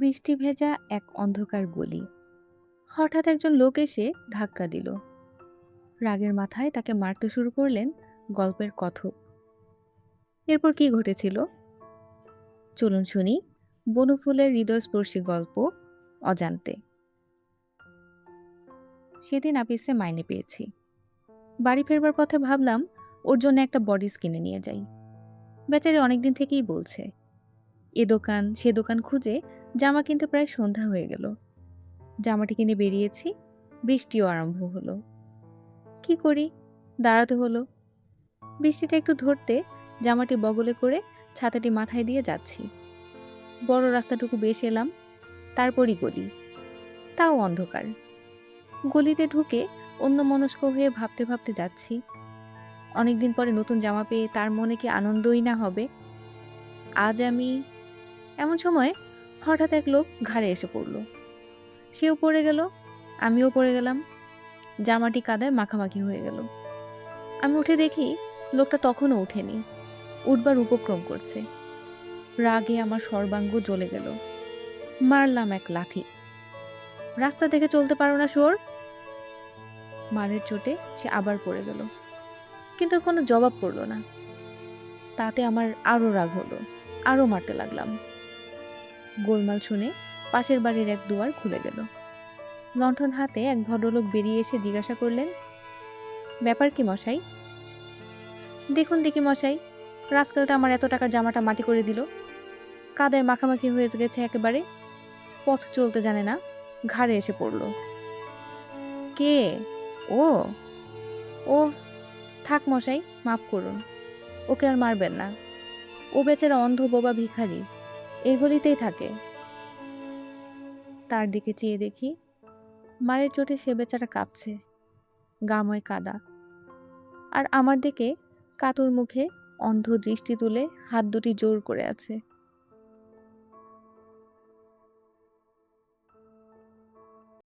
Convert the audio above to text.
বৃষ্টি ভেজা এক অন্ধকার গলি। হঠাৎ একজন লোক এসে ধাক্কা দিল। রাগের মাথায় তাকে মারতে শুরু করলেন গল্পের কথক। এরপর কি ঘটেছিল চলুন শুনি। বনফুলের হৃদয়স্পর্শী গল্প অজান্তে। সেদিন আপিসে মাইনে পেয়েছি। বাড়ি ফেরবার পথে ভাবলাম ওর জন্য একটা বডিস কিনে নিয়ে যাই। বেচারি অনেকদিন থেকেই বলছে। এ দোকান সে দোকান খুঁজে জামা কিনতে প্রায় সন্ধ্যা হয়ে গেল। জামাটি কিনে বেরিয়েছি, বৃষ্টিও আরম্ভ হলো। কি করি, দাঁড়াতে হলো। বৃষ্টিটা একটু ধরতে জামাটি বগলে করে ছাতাটি মাথায় দিয়ে যাচ্ছি। বড় রাস্তাটুকু বেশ এলাম, তারপরই গলি, তাও অন্ধকার। গলিতে ঢুকে অন্যমনস্ক হয়ে ভাবতে ভাবতে যাচ্ছি, অনেকদিন পরে নতুন জামা পেয়ে তার মনে কি আনন্দই না হবে। আজ আমি এমন সময় হঠাৎ এক লোক ঘাড়ে এসে পড়ল। সেও পড়ে গেল, আমিও পড়ে গেলাম। জামাটি কাদায় মাখামাখি হয়ে গেল। আমি উঠে দেখি লোকটা তখনও উঠেনি, উঠবার উপক্রম করছে। রাগে আমার সর্বাঙ্গ জ্বলে গেল। মারলাম এক লাথি। রাস্তা দেখে চলতে পারো না শুয়োর। মারের চোটে সে আবার পড়ে গেল, কিন্তু কোনো জবাব করলো না। তাতে আমার আরো রাগ হলো, আরো মারতে লাগলাম। গোলমাল শুনে পাশের বাড়ির এক দুয়ার খুলে গেল। লণ্ঠন হাতে এক ভদ্রলোক বেরিয়ে এসে জিজ্ঞাসা করলেন, ব্যাপার কি মশাই? দেখুন দেখি মশাই, রাস্কেলটা আমার এত টাকার জামাটা মাটি করে দিল। কাদায় মাখামাখি হয়ে গেছে একেবারে, পথ চলতে জানে না, ঘাড়ে এসে পড়ল। কে? ও? ও, থাক মশাই, মাফ করুন, ওকে আর মারবেন না। ও বেচারা অন্ধ বোবা ভিখারি, এই গলিতেই থাকে। তার দিকে চেয়ে দেখি মারের চোটে সে বেচারা কাঁপছে, গাময় কাদা। আর আমার দিকে কাতর মুখে অন্ধ দৃষ্টি তুলে হাত দুটি জোর করে আছে।